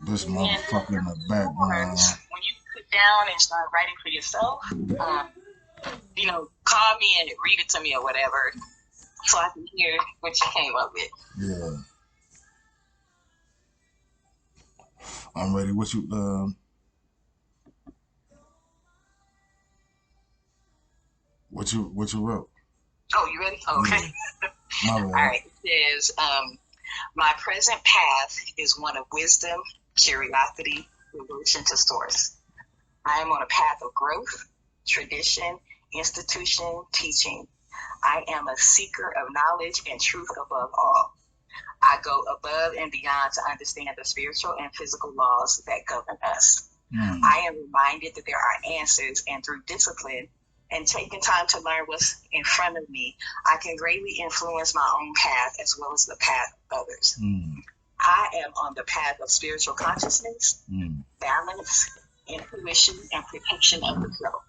This And then motherfucker in the background. when you sit down and start writing for yourself, call me and read it to me or whatever, so I can hear what you came up with. Yeah, I'm ready. What you wrote? Oh, you ready? Okay. Yeah, my All bad. right. It says, my present path is one of wisdom, curiosity, devotion to source. I am on a path of growth, tradition, institution, teaching. I am a seeker of knowledge and truth above all. I go above and beyond to understand the spiritual and physical laws that govern us. I am reminded that there are answers, and through discipline and taking time to learn what's in front of me, I can greatly influence my own path as well as the path of others. I am on the path of spiritual consciousness, balance, intuition, and protection of the self.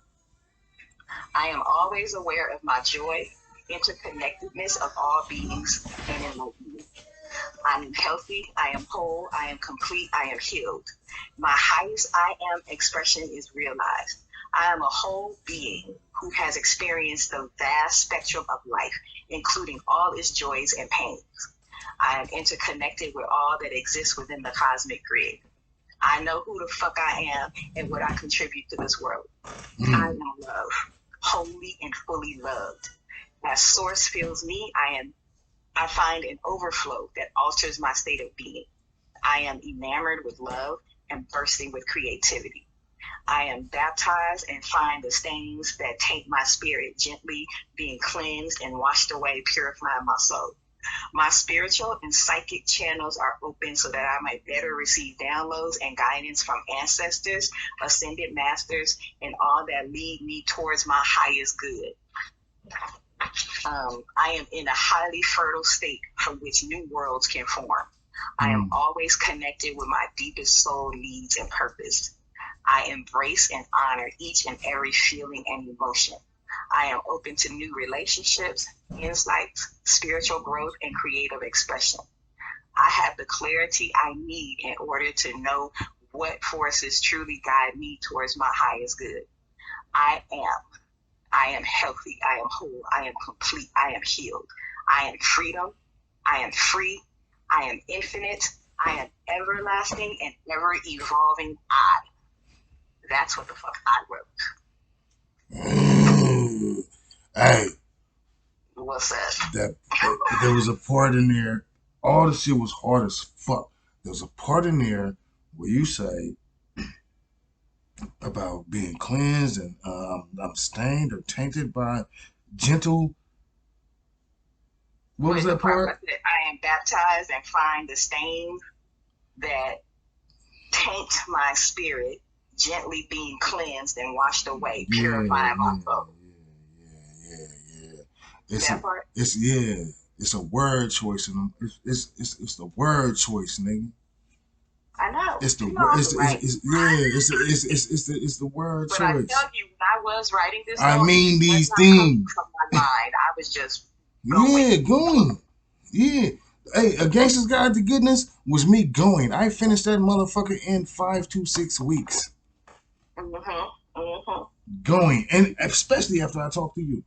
I am always aware of my joy, interconnectedness of all beings, and enlightenment. I am healthy, I am whole, I am complete, I am healed. My highest I am expression is realized. I am a whole being who has experienced the vast spectrum of life, including all its joys and pains. I am interconnected with all that exists within the cosmic grid. I know who the fuck I am and what I contribute to this world. I am love, wholly and fully loved. As source fills me, I find an overflow that alters my state of being. I am enamored with love and bursting with creativity. I am baptized and find the stains that taint my spirit gently being cleansed and washed away, purifying my soul. My spiritual and psychic channels are open so that I might better receive downloads and guidance from ancestors, ascended masters, and all that lead me towards my highest good. I am in a highly fertile state from which new worlds can form. I am always connected with my deepest soul needs and purpose. I embrace and honor each and every feeling and emotion. I am open to new relationships, insights, spiritual growth, and creative expression. I have the clarity I need in order to know what forces truly guide me towards my highest good. I am healthy, I am whole, I am complete, I am healed. I am freedom, I am free, I am infinite, I am everlasting and ever evolving I. That's what the fuck I wrote. Hey, What's that? there was a part in there. All the shit was hard as fuck. There was a part in there where you say about being cleansed and I'm stained or tainted by gentle. What was that part? I am baptized and find the stains that taint my spirit, gently being cleansed and washed away, purifying my soul. Yeah. That part? It's a word choice, and it's the word choice, nigga. I know. It's the it's the word choice. But I tell you, when I was writing this, I mean these not coming things. from my mind. I was just going. Going. Yeah. Hey, A Gangster's Guide to Goodness was me going. I finished that motherfucker in 5 to 6 weeks. Going. And especially after I talked to you.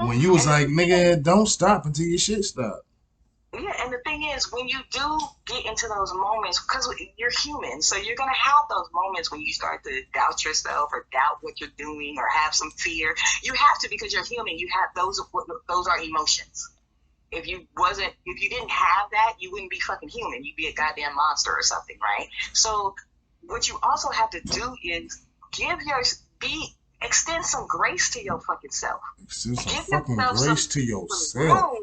When you was like, nigga, don't stop until your shit stop. Yeah, and the thing is, when you do get into those moments, because you're human, so you're going to have those moments when you start to doubt yourself or doubt what you're doing or have some fear. You have to, because you're human. You have those are emotions. If you didn't have that, you wouldn't be fucking human. You'd be a goddamn monster or something, right? So what you also have to do is extend some grace to your fucking self. Extend some fucking grace to yourself.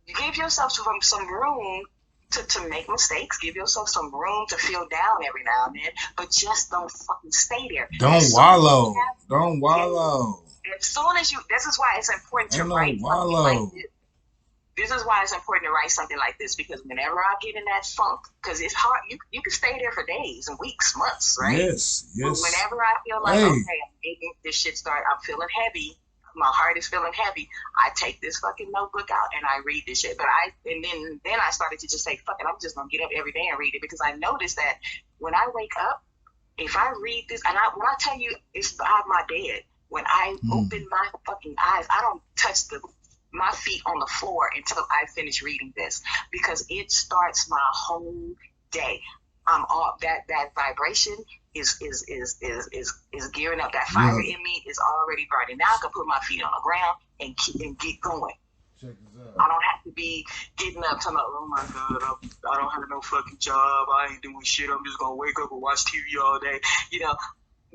Give yourself some room to make mistakes. Give yourself some room to feel down every now and then, but just don't fucking stay there. Don't wallow. Don't wallow. As soon as this is why it's important to write something like this. This is why it's important to write something like this, because whenever I get in that funk, because it's hard, you can stay there for days and weeks, months, right? Yes. But whenever I feel like, okay, I'm making this shit start, I'm feeling heavy, my heart is feeling heavy, I take this fucking notebook out and I read this shit. But then I started to just say, fuck it, I'm just gonna get up every day and read it, because I noticed that when I wake up, if I read this, and when I tell you it's by my bed, when I open my fucking eyes, I don't touch my feet on the floor until I finish reading this, because it starts my whole day. I'm all that vibration is gearing up. That fire in me is already burning. Now I can put my feet on the ground and get going. Check this out. I don't have to be getting up talking about, oh my God, I don't have no fucking job. I ain't doing shit. I'm just gonna wake up and watch TV all day. You know,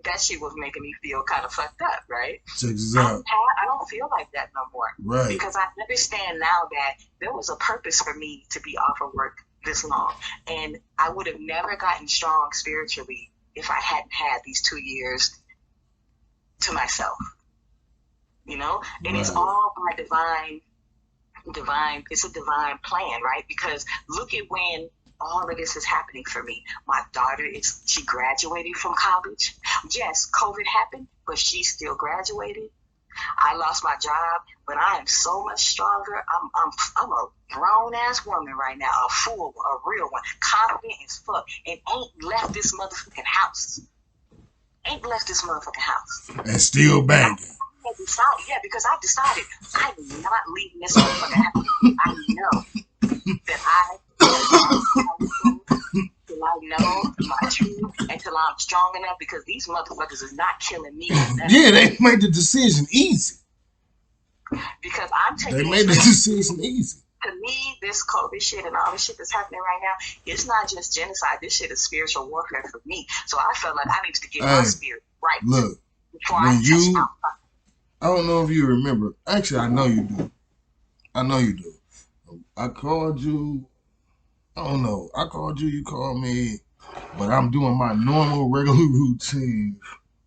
that shit was making me feel kind of fucked up, right? Check this out. I don't feel like that no more. Right. Because I understand now that there was a purpose for me to be off of work this long. And I would have never gotten strong spiritually if I hadn't had these 2 years to myself. You know? And it's all by divine, it's a divine plan, right? Because look at when all of this is happening for me. My daughter, she graduated from college. Yes, COVID happened, but she still graduated. I lost my job, but I am so much stronger. I'm a grown ass woman right now, a real one, confident as fuck, and ain't left this motherfucking house. And still banging. Because I decided I'm not leaving this motherfucking house. I know that till I know my truth, until I'm strong enough, because these motherfuckers is not killing me. Yeah, they made the decision easy. Because I'm taking. They made the decision easy. To me, this COVID shit and all this shit that's happening right now, it's not just genocide. This shit is spiritual warfare for me. So I felt like I needed to get my spirit right. Look, before when I don't know if you remember. Actually, I know you do. I called you. I don't know. I called you. You called me. But I'm doing my normal, regular routine,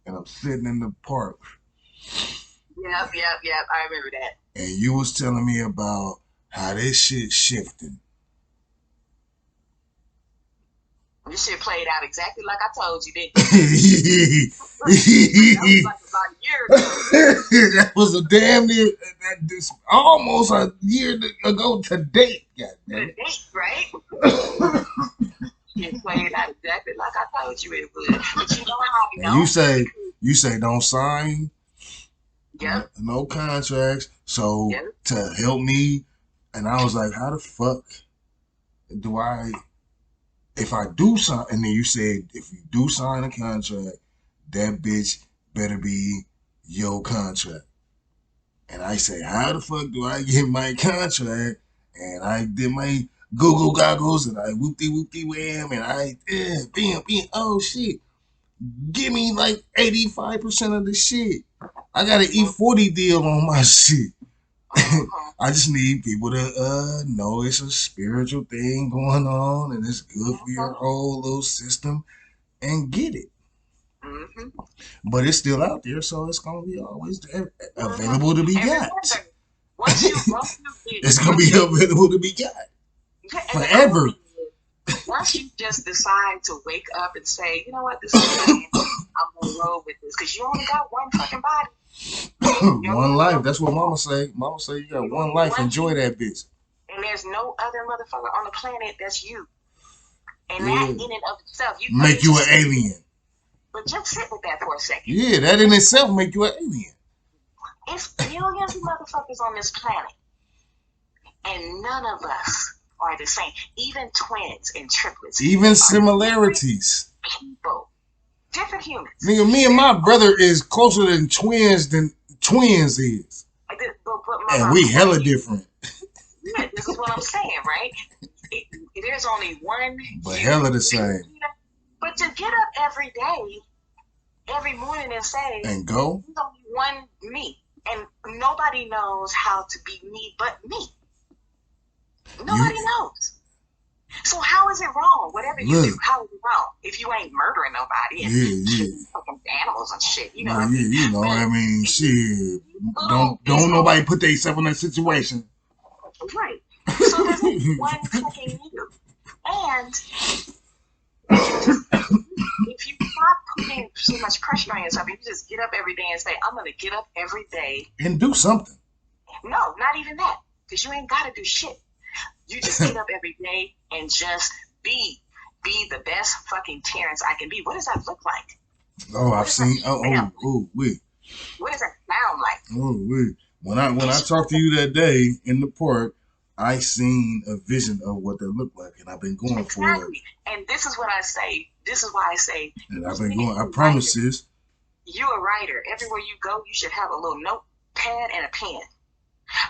and I'm sitting in the park. Yep. I remember that. And you was telling me about how this shit shifting. This shit played out exactly like I told you, didn't it? That was like about a year ago. That was a damn near, almost a year ago to date. Goddamn. Right? It played out exactly like I told you it would. But you know how you know? You say don't sign. Yep. No contracts. So to help me, and I was like, how the fuck do I, if I do sign, and then you said, if you do sign a contract, that bitch better be your contract. And I say, how the fuck do I get my contract? And I did my Google goggles, and I whoopty wham, and I bam, oh shit. Give me like 85% of the shit. I got an E40 deal on my shit. I just need people to know it's a spiritual thing going on, and it's good for your whole little system, and get it. But it's still out there, so it's gonna be always available to be got. It's gonna be available to be got forever. Once you just decide to wake up and say, you know what, this is I'm gonna roll with this, because you only got one fucking body. One life. That's what Mama say. Mama say you got one life. Enjoy that bitch. And there's no other motherfucker on the planet that's you. And that in and of itself, make you an alien. But just sit with that for a second. Yeah, that in itself make you an alien. It's billions of motherfuckers on this planet, and none of us are the same. Even twins and triplets. Even similarities. People. Different humans. Nigga, me and my brother is closer than twins is. And we hella different. Yeah, this is what I'm saying, right? There's only one. But hella the same. But to get up every day, every morning and say, and go, there's only one me. And nobody knows how to be me but me. Nobody knows. So how is it wrong? Whatever you do, how is it wrong? If you ain't murdering nobody and fucking animals and shit, you know what I mean? You know what I mean? Shit. Don't nobody put themselves in that situation. Right. So there's only one fucking you. And if you stop putting so much pressure on yourself. You just get up every day and say, I'm going to get up every day. And do something. No, not even that. Because you ain't got to do shit. You just get up every day and just be the best fucking Terrence I can be. What does that look like? Oh, I've seen. Wait. What does that sound like? Oh, wait. When I talked to you that day in the park, I seen a vision of what that looked like, and I've been going for it. And this is what I say. This is why I say. And I've been going. I promise this. You're a writer. Everywhere you go, you should have a little notepad and a pen.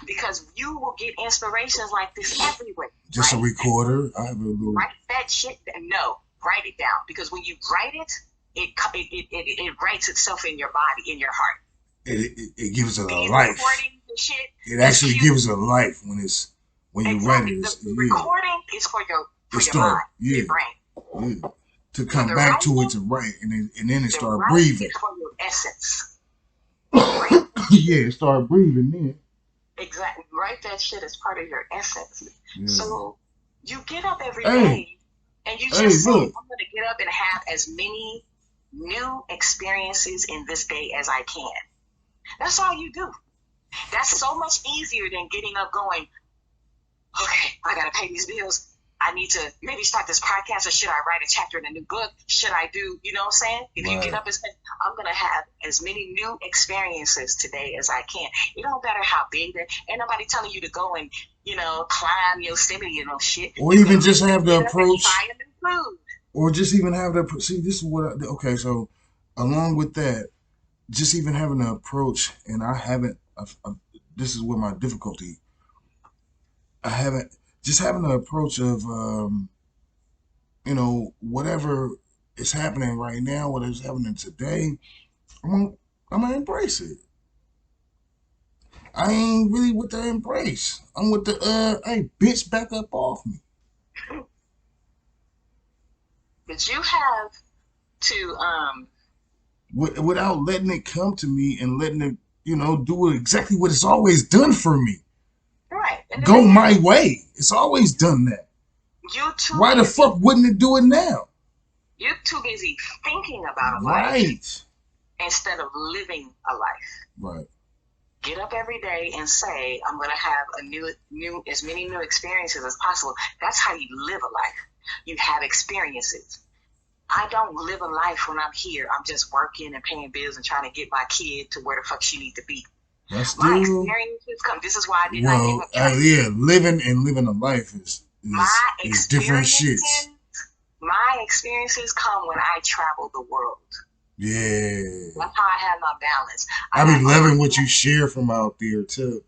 Because you will get inspirations like this everywhere. Just right? A recorder. I have a little. Write that shit. No, write it down. Because when you write it, it writes itself in your body, in your heart. It gives it a life. Shit, it actually gives it a life when you write it. The recording is for your mind, your brain. Yeah. To come back to it to write, and then it start breathing. Is for your essence. Yeah, it start breathing then. Exactly. Write that shit as part of your essence. Yeah. So you get up every day and you just say, I'm going to get up and have as many new experiences in this day as I can. That's all you do. That's so much easier than getting up going, okay, I got to pay these bills. I need to maybe start this podcast, or should I write a chapter in a new book? Should I do, you know what I'm saying? If you get up and say, I'm going to have as many new experiences today as I can. It don't matter how big that, ain't nobody telling you to go and, climb Yosemite and shit. Or even just have the approach. Or just even have the, see, this is what, okay, so along with that, just even having an approach, and I haven't, this is where my difficulty, just having the approach of, whatever is happening right now, what is happening today, I'm gonna embrace it. I ain't really with the embrace. I'm with the, hey, bitch, back up off me. But you have to, without letting it come to me and letting it, do exactly what it's always done for me. Right. Go my way. It's always done that. Why the fuck wouldn't it do it now? You're too busy thinking about a life instead of living a life. Right. Get up every day and say, I'm going to have as many new experiences as possible. That's how you live a life. You have experiences. I don't live a life when I'm here. I'm just working and paying bills and trying to get my kid to where the fuck she needs to be. That's my experiences come. This is why I did not give up. Yeah, living a life is different shits. My experiences come when I travel the world. Yeah. That's how I have my balance. I be loving what you share from out there too.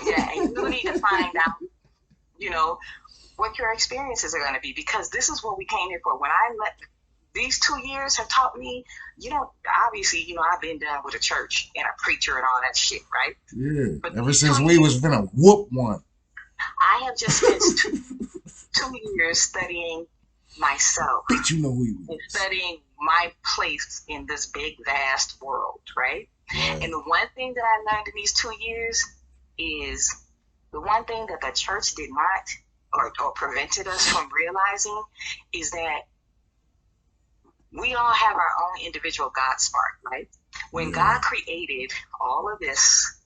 Yeah, and you need to find out, what your experiences are going to be, because this is what we came here for. When these 2 years have taught me, obviously, I've been done with a church and a preacher and all that shit, right? Yeah. But ever since we was finna whoop one. I have just spent 2 years studying myself. But you know who he was. And studying my place in this big, vast world, right? And the one thing that I learned in these 2 years is the one thing that the church did not or prevented us from realizing is that we all have our own individual God spark, right? When God created all of this,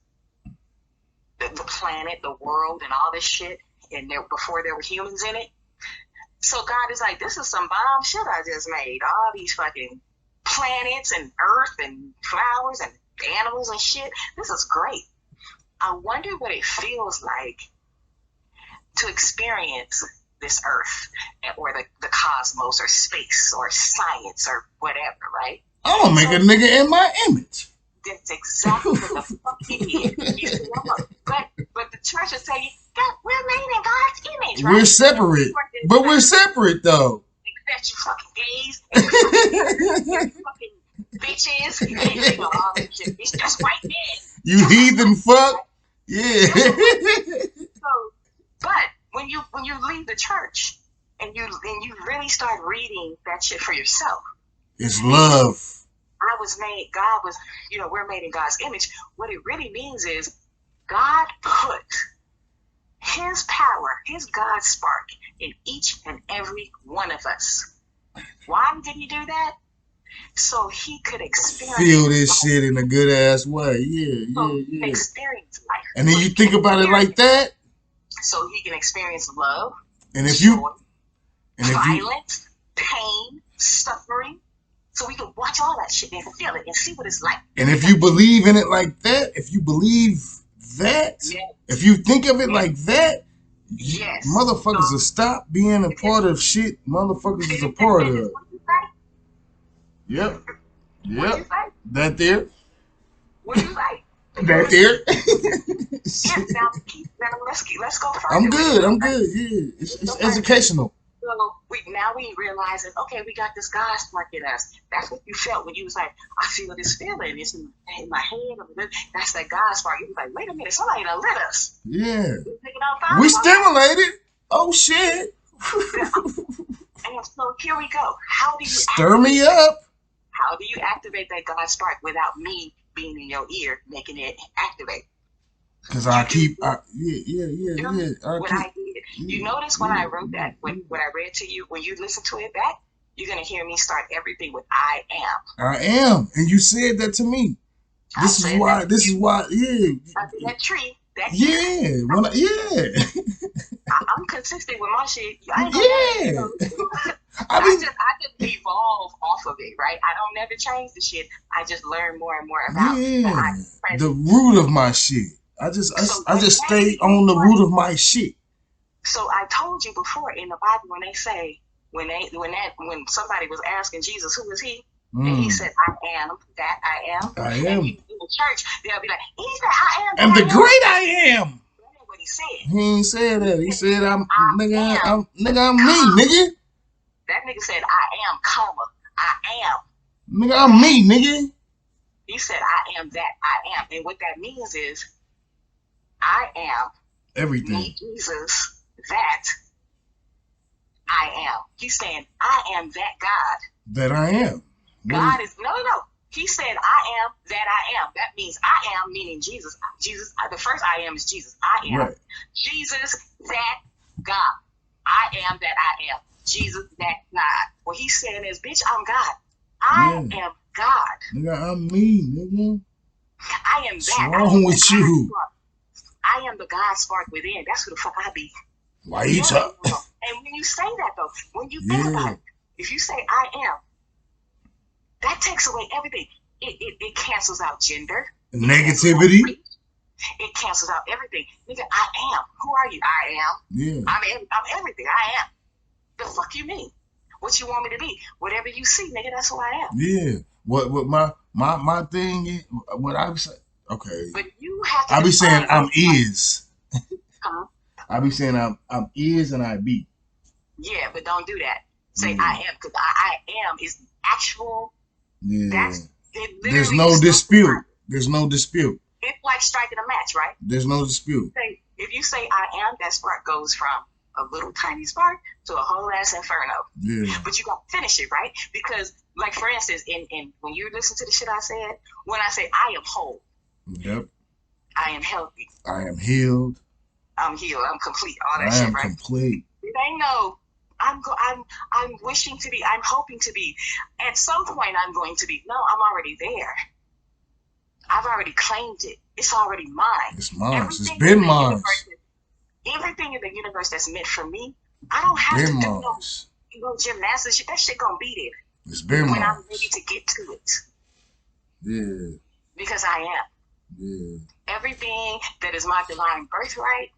the planet, the world, and all this shit, and before there were humans in it, so God is like, this is some bomb shit I just made. All these fucking planets and earth and flowers and animals and shit. This is great. I wonder what it feels like to experience this earth or the cosmos or space or science or whatever, right? I'm gonna make a nigga in my image. That's exactly what the fuck it is. But the church will tell you, God, we're made in God's image, right? We're separate. But we're separate, though. Except you fucking gays, and fucking bitches, and all that shit. It's just white men. You heathen fuck. Yeah. But when you leave the church and you really start reading that shit for yourself, it's love. God was, we're made in God's image. What it really means is God put his power, his God spark in each and every one of us. Why did he do that? so he could experience Feel this life. shit in a good ass way. So Yeah, he can yeah. experience life. And then So you he can think about it like experience. that. So he can experience love, And if joy, you violence, pain, suffering. So we can watch all that shit and feel it and see what it's like. and if you believe in it like that, if you believe that, Yes. if you think of it Yes. like that, Yes. motherfuckers So, will stop being a part of shit motherfuckers is a part of. What you say? Yep. What you Yep. say? That there. What you say? That there. Yes. Now let's go further. I'm with good. it. I'm good. Yeah. It's educational. So we realizing, okay, we got this God spark in us. That's what you felt when you was like, I feel this feeling. It's in my head. That's that God spark. You was like, wait a minute, somebody done lit us. Yeah. We stimulated. Oh shit. And so here we go. How do you stir me up? How do you activate that God spark without me being in your ear making it activate? Because yeah. I I did. You notice when I wrote that, when I read to you, when you listen to it back, you're gonna hear me start everything with I am. I am, and you said that to me. This is why. Yeah. That tree. Yeah. I'm consistent with my shit. I ain't gonna I just evolve off of it, right? I don't never change the shit. I just learn more and more about the root of my shit. I just stay on the root of my shit. So I told you before in the Bible when they say when somebody was asking Jesus who is he, and he said I am that I am. I am. And in the church they'll be like, he said I am. And the great I am. What he said. He ain't said that. He said I'm me, nigga. That nigga said I am, comma, I am. Nigga, I'm me, nigga. He said I am that I am. And what that means is I am everything. Me, Jesus, that I am. He's saying I am that God. That I am. God is no. He said I am that I am. That means I am meaning Jesus. Jesus, the first I am is Jesus. I am. Right. Jesus, that God. I am that I am. Jesus, that God. What he's saying is, bitch, I'm God. I am God. Nigga, I'm me, nigga. I am that. What's wrong with you? I am the God spark within. That's who the fuck I be. Why you talk? And when you say that though, when you think about it, if you say I am, that takes away everything. It cancels out gender, negativity. It cancels out everything. Nigga, I am. Who are you? I am. Yeah. I'm everything. I am. The fuck you mean? What you want me to be? Whatever you see, nigga, that's who I am. Yeah. What my thing is, what I be saying. Okay. But you have to. I be saying I'm is. Huh? I be saying I'm is and I be. Yeah, but don't do that. Say I am, because I am is actual. Yeah. There's no dispute. There's no dispute. It's like striking a match, right? There's no dispute. If you say I am, that spark goes from a little tiny spark to a whole ass inferno. Yeah. But you gotta finish it, right? Because, like for instance, in when you listen to the shit I said, when I say I am whole. Yep. I am healthy. I am healed. I'm healed. I'm complete. All that shit, right? I am complete. It ain't no. I'm wishing to be. I'm hoping to be. At some point, I'm going to be. No, I'm already there. I've already claimed it. It's already mine. It's mine. It's been mine. Everything in the universe that's meant for me, I don't have to do no gymnastics. That shit gonna be there. It's been when I'm ready to get to it. Yeah. Because I am. Yeah. Everything that is my divine birthright,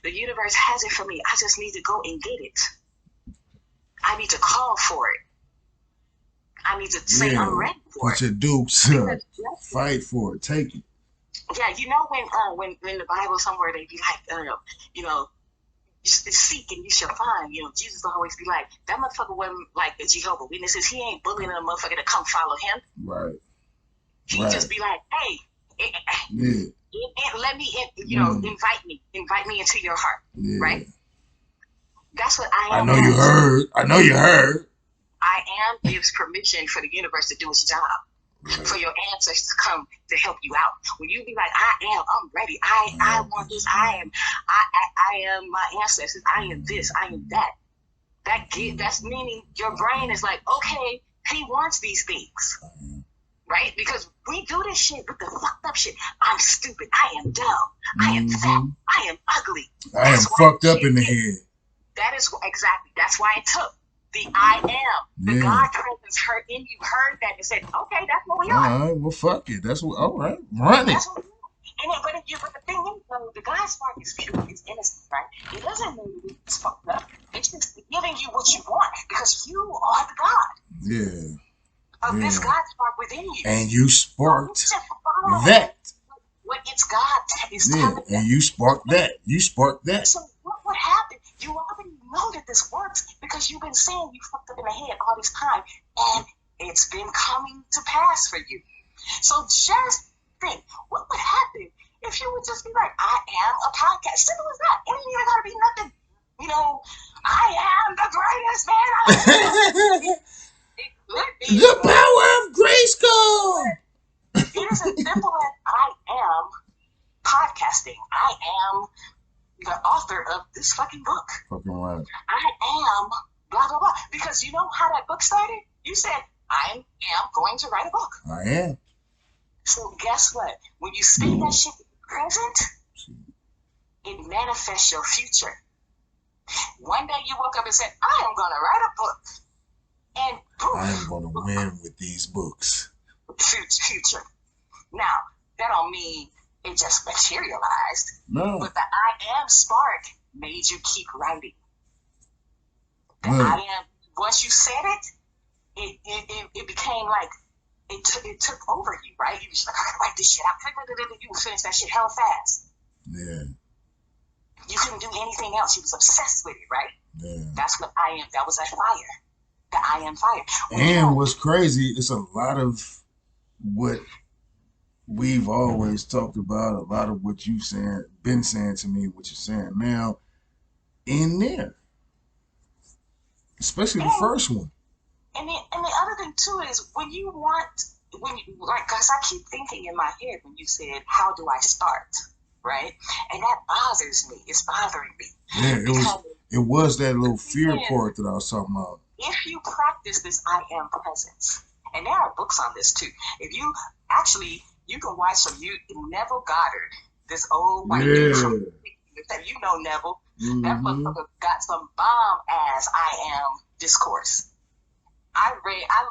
the universe has it for me. I just need to go and get it. I need to call for it. I need to say I'm ready for it. Put your dukes up. Fight for it. Take it. Yeah, you know when in the Bible somewhere they be like, you know, seek and you shall find. You know, Jesus will always be like, that motherfucker wasn't like the Jehovah Witnesses. He ain't bullying a motherfucker to come follow him. Right. He just be like, hey, let me, invite me into your heart. Yeah. Right. That's what I am. I know you heard. I am gives permission for the universe to do its job. Right. For your ancestors to come to help you out. When you be like, I'm ready. I want this. I am my ancestors. I am this. I am that. That's meaning your brain is like, okay, He wants these things. Right? Because we do this shit with the fucked up shit. I'm stupid. I am dumb. I am fat. I am ugly. I am fucked up in the head. That is exactly. That's why it took the I am. The God presence heard in you, heard that and said, okay, that's what we are. All right, well, fuck it. That's what. All right, run it. That's what we are. But the thing is, the God spark is pure, it's innocent, right? It doesn't mean it's fucked up. It's just giving you what you want because you are the God. Yeah. Of this God spark within you. And you sparked that. What it's God that is telling you. And you sparked that. You sparked that. So what happened? You already know that this works because you've been saying you fucked up in the head all this time, and it's been coming to pass for you. So just think, what would happen if you would just be like, I am a podcast? Simple as that. It ain't even gotta be nothing, I am the greatest man. It could be the power of Grayskull. It is as simple as I am podcasting. I am the author of this fucking book. Fucking right. I am blah, blah, blah. Because you know how that book started? You said, I am going to write a book. I am. So guess what? When you speak that shit in the present, it manifests your future. One day you woke up and said, I am going to write a book. And boom. I am going to win with these books. Future. Now, that don't mean it just materialized. No. But the I am spark made you keep writing. The I am, once you said it became like, it took over you, right? You was like, I can write this shit out. You would finish that shit hella fast. Yeah. You couldn't do anything else. You was obsessed with it, right? Yeah. That's what I am. That was that fire. The I am fire. And what's crazy, it's a lot of what we've always talked about, a lot of what you've been saying to me, what you're saying now, in there. Especially the first one. And the other thing too is because I keep thinking in my head when you said, how do I start? Right? And that bothers me. It's bothering me. Yeah, it was that little fear part that I was talking about. If you practice this I am presence, and there are books on this too. If you actually, you can watch some Neville Goddard, this old white dude from, you know Neville. That motherfucker got some bomb ass I am discourse. I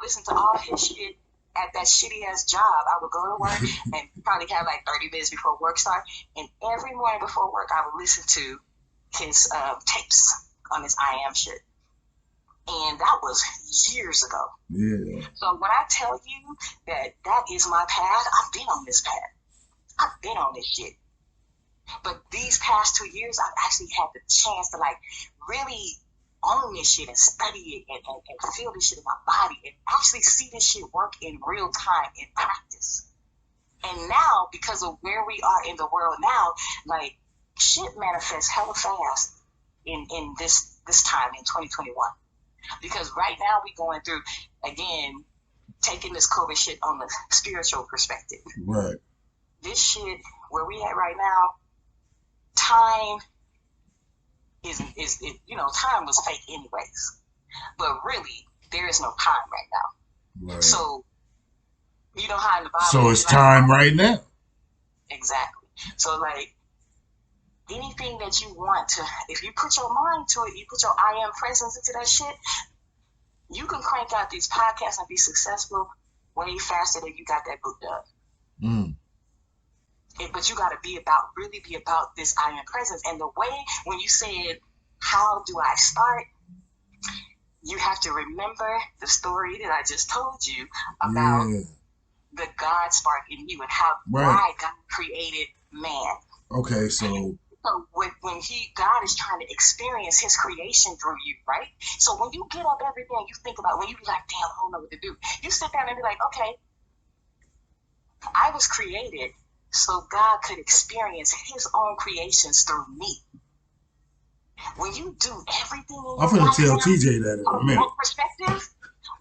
listened to all his shit at that shitty ass job. I would go to work and probably have like 30 minutes before work start, and every morning before work I would listen to his tapes on this I am shit. And that was years ago. Yeah. So when I tell you that is my path, I've been on this path. I've been on this shit. But these past 2 years, I've actually had the chance to like really own this shit and study it and feel this shit in my body and actually see this shit work in real time in practice. And now, because of where we are in the world now, like shit manifests hella fast in this time in 2021. Because right now we going through, again, taking this COVID shit on the spiritual perspective. Right. This shit, where we at right now, time is time was fake anyways. But really, there is no time right now. Right. So, you know how in the Bible... So it's time right now. Exactly. So, like, anything that you want to, if you put your mind to it, you put your I am presence into that shit, you can crank out these podcasts and be successful way faster than you got that book done. But you got to really be about this I am presence. And the way, when you said, how do I start? You have to remember the story that I just told you about the God spark in you and how why God created man. Okay, so when God is trying to experience his creation through you, right? So when you get up every day and you think about, when you be like, damn, I don't know what to do. You sit down and be like, okay, I was created so God could experience his own creations through me. When you do everything in I'm finna tell TJ that in a minute. That perspective,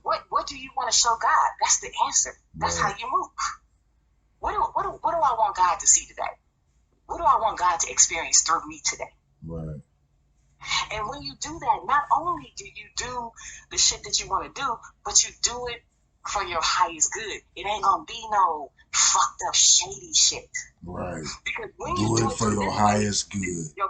what do you want to show God? That's the answer. That's how you move. What do I want God to see today? What do I want God to experience through me today? Right. And And when you do that, not only do you do the shit that you want to do, but you do it for your highest good. It ain't gonna be no fucked up shady shit. Right. Because when do you it do for your highest good. Your